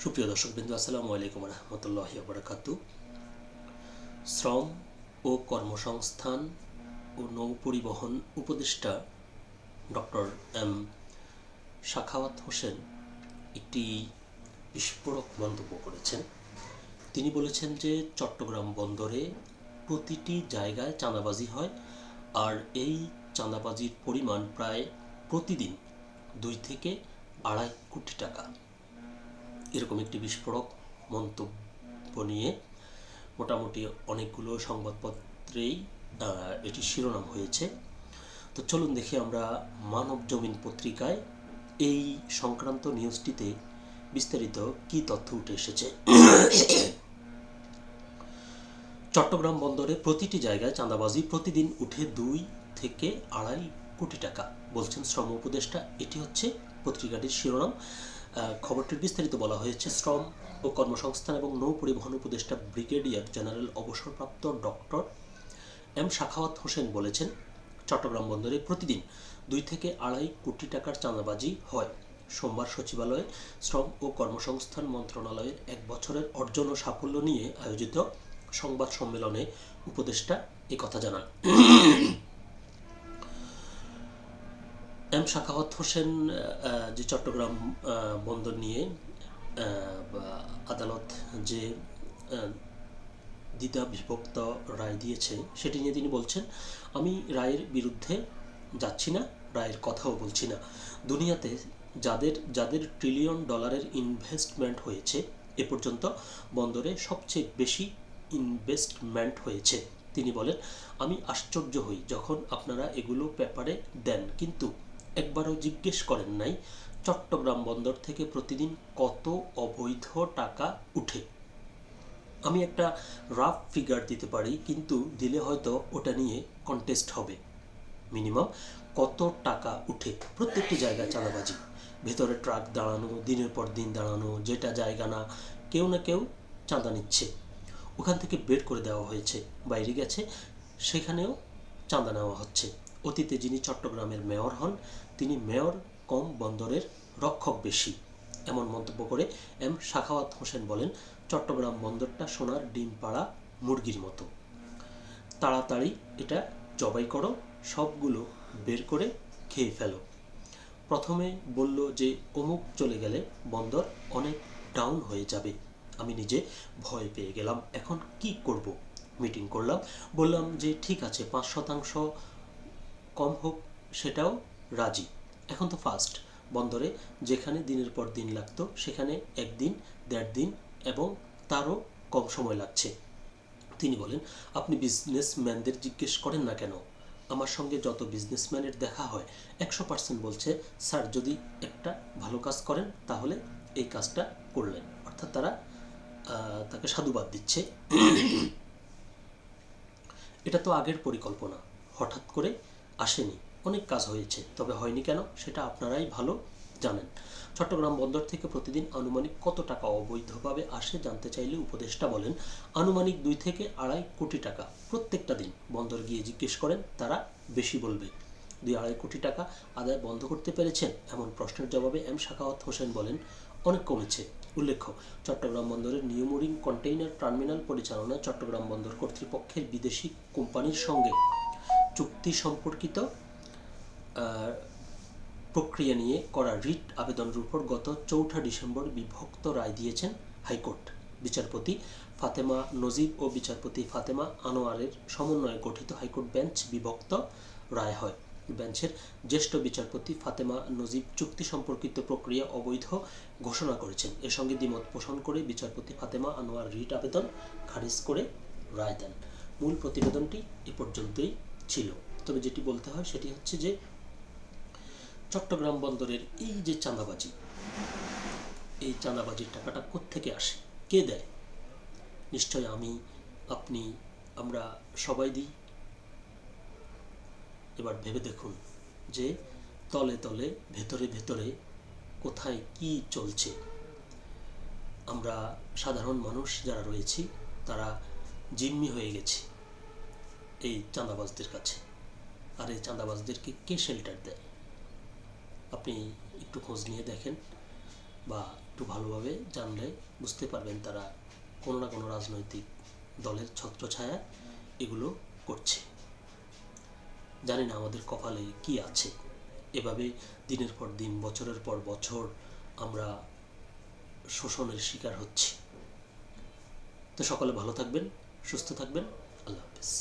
সুপ্রিয় দর্শকবৃন্দ, আসসালামু আলাইকুম রহমতুল্লাহি ওয়া বারাকাতুহু। শ্রম ও কর্মসংস্থান ও নৌপরিবহন উপদেষ্টা ডক্টর এম সাখাওয়াত হোসেন একটি বিস্ফোরক মন্তব্য করেছেন। তিনি বলেছেন যে চট্টগ্রাম বন্দরে প্রতিটি জায়গায় চাঁদাবাজি হয়, আর এই চাঁদাবাজির পরিমাণ প্রায় প্রতিদিন 2 থেকে 2.5 কোটি টাকা। এরকম একটি বিস্ফোরক মন্তব্য নিয়ে মোটামুটি অনেকগুলো সংবাদপত্রেই এটি শিরোনাম হয়েছে। তো চলুন দেখি আমরা মানব জমিন পত্রিকায় এই সংক্রান্ত নিউজটিতে বিস্তারিত কী তথ্য উঠে এসেছে। চট্টগ্রাম বন্দরে প্রতিটি জায়গায় চাঁদাবাজি প্রতিদিন উঠে 2 থেকে 2.5 কোটি টাকা, বলছেন শ্রম উপদেষ্টা। এটি হচ্ছে পত্রিকাটির শিরোনাম। খবরটির বিস্তারিত বলা হয়েছে, শ্রম ও কর্মসংস্থান এবং নৌ পরিবহন উপদেষ্টা ব্রিগেডিয়ার জেনারেল অবসরপ্রাপ্ত ডক্টর এম সাখাওয়াত হোসেন বলেছেন, চট্টগ্রাম বন্দরে প্রতিদিন 2 থেকে 2.5 কোটি টাকার চাঁদাবাজি হয়। সোমবার সচিবালয়ে শ্রম ও কর্মসংস্থান মন্ত্রণালয়ের 1 বছরের অর্জন ও সাফল্য নিয়ে আয়োজিত সংবাদ সম্মেলনে উপদেষ্টা একথা জানান। এম সাখাওয়াত হোসেন যে চট্টগ্রাম বন্দর নিয়ে আদালত যে দ্বিধা বিভক্ত রায় দিয়েছে সেটি নিয়ে তিনি বলছেন, আমি রায়ের বিরুদ্ধে যাচ্ছি না, রায়ের কথাও বলছি না। দুনিয়াতে যাদের যাদের ট্রিলিয়ন ডলারের ইনভেস্টমেন্ট হয়েছে, এ পর্যন্ত বন্দরে সবচেয়ে বেশি ইনভেস্টমেন্ট হয়েছে। তিনি বলেন, আমি আশ্চর্য হই যখন আপনারা এগুলো পেপারে দেন, কিন্তু একবারও জিজ্ঞেস করেন নাই চট্টগ্রাম বন্দর থেকে প্রতিদিন কত অবৈধ টাকা উঠে। আমি একটা রাফ ফিগার দিতে পারি, কিন্তু দিলে হয়তো ওটা নিয়ে কন্টেস্ট হবে। মিনিমাম কত টাকা উঠে। প্রত্যেকটি জায়গায় চাঁদাবাজি, ভেতরে ট্রাক দাঁড়ানো, দিনের পর দিন দাঁড়ানো, যেটা জায়গা না কেউ না কেউ চাঁদা নিচ্ছে, ওখান থেকে বের করে দেওয়া হয়েছে, বাইরে গেছে, সেখানেও চাঁদা নেওয়া হচ্ছে। অতীতে যিনি চট্টগ্রামের মেয়র হন, তিনি মেয়র কম বন্দরের রক্ষক বেশি, এমন মন্তব্য করে এম সাখাওয়াত হোসেন বলেন, চট্টগ্রাম বন্দরটা সোনার ডিম পাড়া মুরগির মতো, তাড়াতাড়ি এটা জবাই করো, সবগুলো বের করে খেয়ে ফেলো। প্রথমে বলল যে অমুক চলে গেলে বন্দর অনেক ডাউন হয়ে যাবে। আমি নিজে ভয় পেয়ে গেলাম, এখন কি করব? মিটিং করলাম, বললাম যে ঠিক আছে 5% কম হোক, সেটাও রাজি। এখন তো ফার্স্ট বন্দরে যেখানে দিনের পর দিন লাগতো, সেখানে 1 দিন 1.5 দিন এবং তারও কম সময় লাগছে। তিনি বলেন, আপনি বিজনেসম্যানদের জিজ্ঞেস করেন না কেন? আমার সঙ্গে যত বিজনেসম্যানের দেখা হয় 100% বলছে, স্যার যদি একটা ভালো কাজ করেন তাহলে এই কাজটা করলেন, অর্থাৎ তারা তাকে সাধুবাদ দিচ্ছে। এটা তো আগের পরিকল্পনা, হঠাৎ করে আসেনি, অনেক কাজ হয়েছে, তবে হয়নি কেন সেটা আপনারাই ভালো জানেন। চট্টগ্রাম বন্দর থেকে প্রতিদিন আনুমানিক কত টাকা অবৈধভাবে আসে জানতে চাইলে উপদেষ্টা বলেন, আনুমানিক 2 থেকে 2.5 কোটি টাকা প্রত্যেকটা দিন। বন্দর গিয়ে জিজ্ঞেস করেন, তারা বেশি বলবে। 2-2.5 কোটি টাকা আদায় বন্ধ করতে পেরেছেন? এমন প্রশ্নের জবাবে এম সাখাওয়াত হোসেন বলেন, অনেক কমেছে। উল্লেখ্য, চট্টগ্রাম বন্দরের নিউমোরিং কন্টেইনার টার্মিনাল পরিচালনায় চট্টগ্রাম বন্দর কর্তৃপক্ষের বিদেশি কোম্পানির সঙ্গে চুক্তি সম্পর্কিত প্রক্রিয়া নিয়ে করা রিট আবেদনের উপর গত 4 ডিসেম্বর বিভক্ত রায় দিয়েছেন হাইকোর্ট। বিচারপতি ফাতেমা নজিব ও বিচারপতি ফাতেমা আনোয়ারের সমন্বয়ে গঠিত হাইকোর্ট বেঞ্চ বিভক্ত রায় হয়। বেঞ্চের জ্যেষ্ঠ বিচারপতি ফাতেমা নজিব চুক্তি সম্পর্কিত প্রক্রিয়া অবৈধ ঘোষণা করেছেন। এর সঙ্গে দ্বিমত পোষণ করে বিচারপতি ফাতেমা আনোয়ার রিট আবেদন খারিজ করে রায় দেন। মূল প্রতিবেদনটি এ পর্যন্তই ছিল। তবে যেটি বলতে হয় সেটি হচ্ছে যে চট্টগ্রাম বন্দরের এই যে চাঁদাবাজি, এই চাঁদাবাজির টাকাটা কোত্থেকে আসে, কে দেয়? নিশ্চয় আমি, আপনি, আমরা সবাই দিই। এবার ভেবে দেখুন যে তলে তলে ভেতরে ভেতরে কোথায় কি চলছে। আমরা সাধারণ মানুষ যারা রয়েছি তারা জিম্মি হয়ে গেছি এই চাঁদাবাজদের কাছে। আর এই চাঁদাবাজদেরকে কে শেল্টার দেয়? আপনি একটু খোঁজ নিয়ে দেখেন বা একটু ভালোভাবে জানলে বুঝতে পারবেন তারা কোনো না কোনো রাজনৈতিক দলের ছত্রছায়া এগুলো করছে। জানি না আমাদের কপালে কি আছে, এভাবে দিনের পর দিন বছরের পর বছর আমরা শোষণের শিকার হচ্ছি। তো সকলে ভালো থাকবেন, সুস্থ থাকবেন। আল্লাহ হাফেজ।